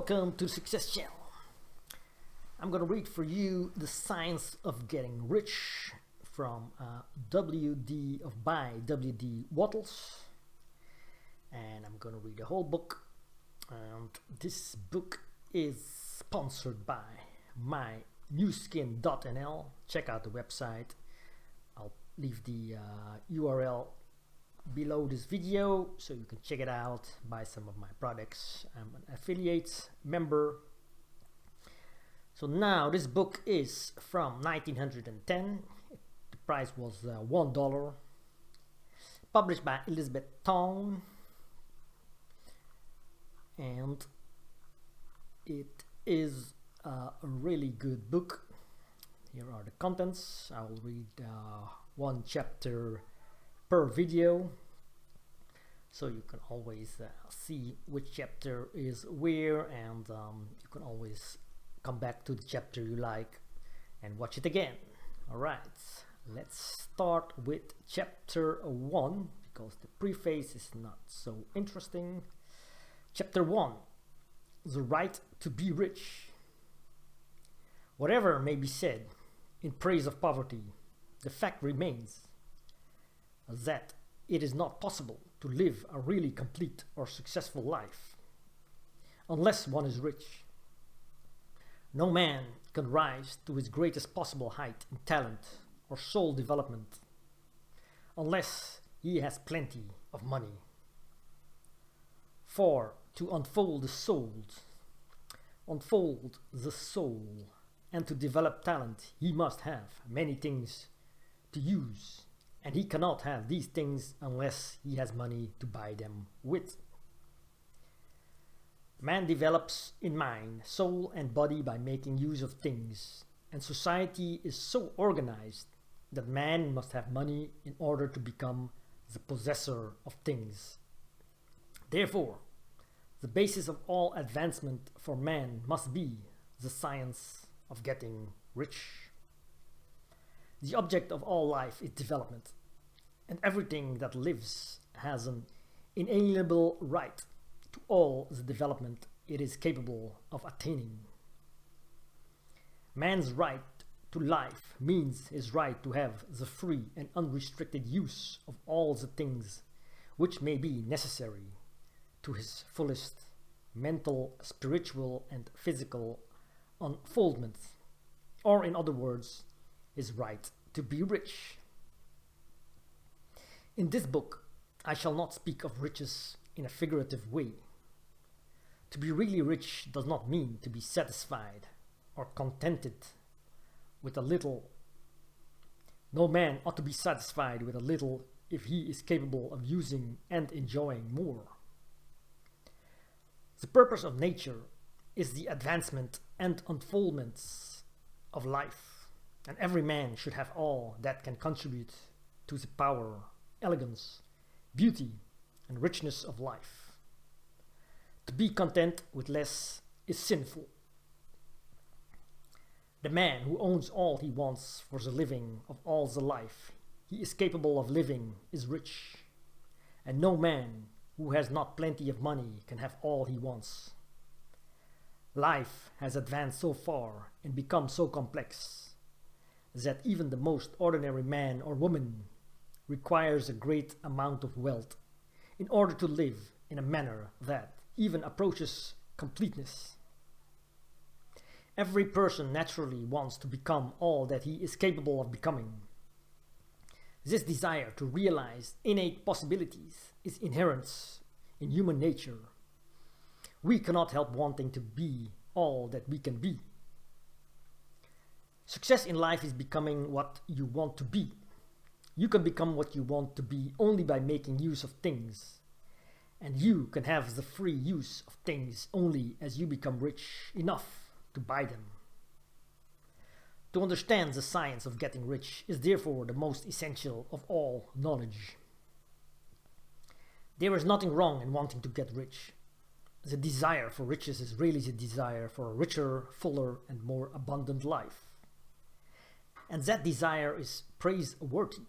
Welcome to the Success Channel. I'm going to read for you The Science of Getting Rich from W.D. Wattles. And I'm going to read the whole book. And this book is sponsored by mynewskin.nl. Check out the website. I'll leave the URL below this video so you can check it out, buy some of my products. I'm an affiliate member. So now this book is from 1910. The price was $1, published by Elizabeth Tong, and it is a really good book. Here are the contents. I will read one chapter per video, so you can always see which chapter is where, and you can always come back to the chapter you like and watch it again. Alright, let's start with chapter 1 because the preface is not so interesting. Chapter 1: The Right to be Rich. Whatever may be said in praise of poverty, the fact remains that it is not possible to live a really complete or successful life unless one is rich. No man can rise to his greatest possible height in talent or soul development unless he has plenty of money. For to unfold the soul, and to develop talent, he must have many things to use. And he cannot have these things unless he has money to buy them with. Man develops in mind, soul, and body by making use of things, and society is so organized that man must have money in order to become the possessor of things. Therefore, the basis of all advancement for man must be the science of getting rich. The object of all life is development, and everything that lives has an inalienable right to all the development it is capable of attaining. Man's right to life means his right to have the free and unrestricted use of all the things which may be necessary to his fullest mental, spiritual, and physical unfoldment, or in other words, his right to be rich. In this book, I shall not speak of riches in a figurative way. To be really rich does not mean to be satisfied or contented with a little. No man ought to be satisfied with a little if he is capable of using and enjoying more. The purpose of nature is the advancement and unfoldments of life, and every man should have all that can contribute to the power, elegance, beauty, and richness of life. To be content with less is sinful. The man who owns all he wants for the living of all the life he is capable of living is rich, and no man who has not plenty of money can have all he wants. Life has advanced so far and become so complex that even the most ordinary man or woman requires a great amount of wealth in order to live in a manner that even approaches completeness. Every person naturally wants to become all that he is capable of becoming. This desire to realize innate possibilities is inherent in human nature. We cannot help wanting to be all that we can be. Success in life is becoming what you want to be. You can become what you want to be only by making use of things, and you can have the free use of things only as you become rich enough to buy them. To understand the science of getting rich is therefore the most essential of all knowledge. There is nothing wrong in wanting to get rich. The desire for riches is really the desire for a richer, fuller, and more abundant life. And that desire is praiseworthy.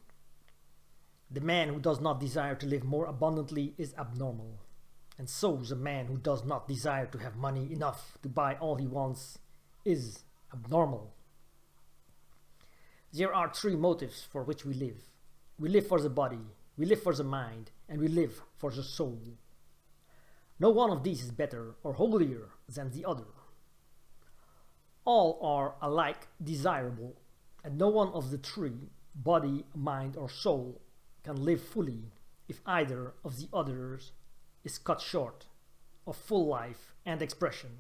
The man who does not desire to live more abundantly is abnormal. and so the man who does not desire to have money enough to buy all he wants is abnormal. There are three motives for which we live. We live for the body, we live for the mind, and we live for the soul. No one of these is better or holier than the other. All are alike desirable, and no one of the three, body, mind, or soul, can live fully if either of the others is cut short of full life and expression.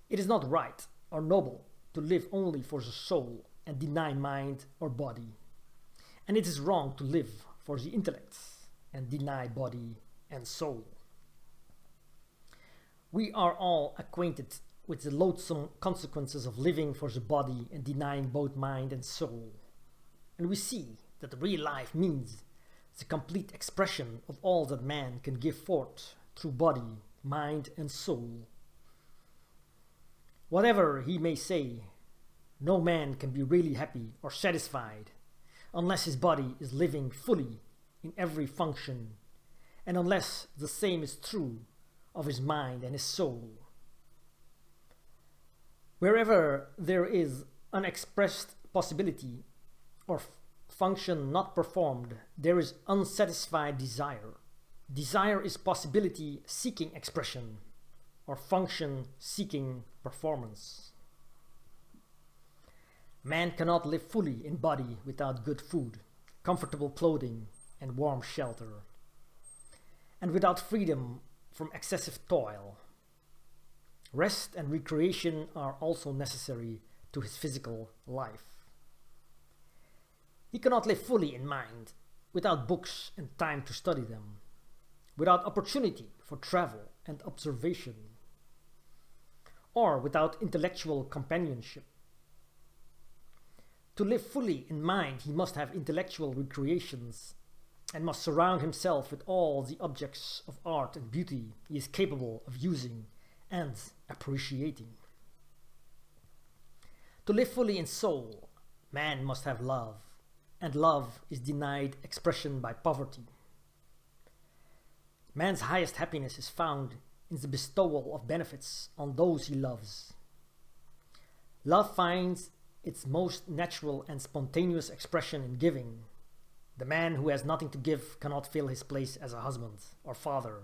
It is not right or noble to live only for the soul and deny mind or body, and it is wrong to live for the intellect and deny body and soul. We are all acquainted with the loathsome consequences of living for the body and denying both mind and soul, and we see that real life means the complete expression of all that man can give forth through body, mind, and soul. Whatever he may say, no man can be really happy or satisfied unless his body is living fully in every function, and unless the same is true of his mind and his soul. Wherever there is unexpressed possibility or function not performed, there is unsatisfied desire. Desire is possibility seeking expression, or function seeking performance. Man cannot live fully in body without good food, comfortable clothing, and warm shelter, and without freedom from excessive toil. Rest and recreation are also necessary to his physical life. He cannot live fully in mind without books and time to study them, without opportunity for travel and observation, or without intellectual companionship. To live fully in mind, he must have intellectual recreations and must surround himself with all the objects of art and beauty he is capable of using and appreciating. To live fully in soul, man must have love, and love is denied expression by poverty. Man's highest happiness is found in the bestowal of benefits on those he loves. Love finds its most natural and spontaneous expression in giving. The man who has nothing to give cannot fill his place as a husband or father,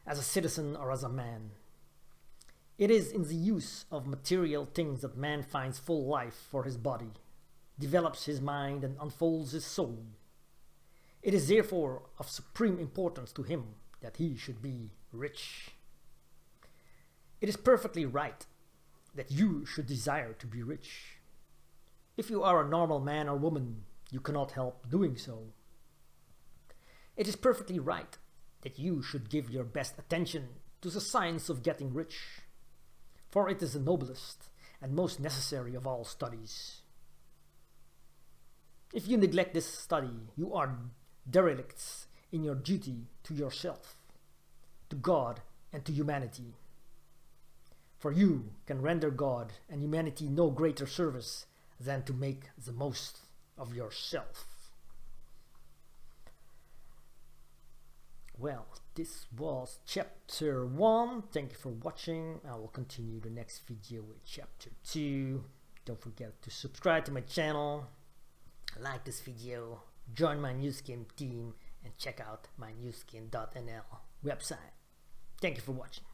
as a citizen or as a man. It is in the use of material things that man finds full life for his body, develops his mind, and unfolds his soul. It is therefore of supreme importance to him that he should be rich. It is perfectly right that you should desire to be rich. If you are a normal man or woman, you cannot help doing so. It is perfectly right that you should give your best attention to the science of getting rich, for it is the noblest and most necessary of all studies. If you neglect this study, you are derelicts in your duty to yourself, to God, and to humanity. For you can render God and humanity no greater service than to make the most of yourself. Well, this was chapter 1. Thank you for watching. I will continue the next video with chapter 2. Don't forget to subscribe to my channel, like this video, join my Nu Skin team, and check out my nuskin.nl website. Thank you for watching.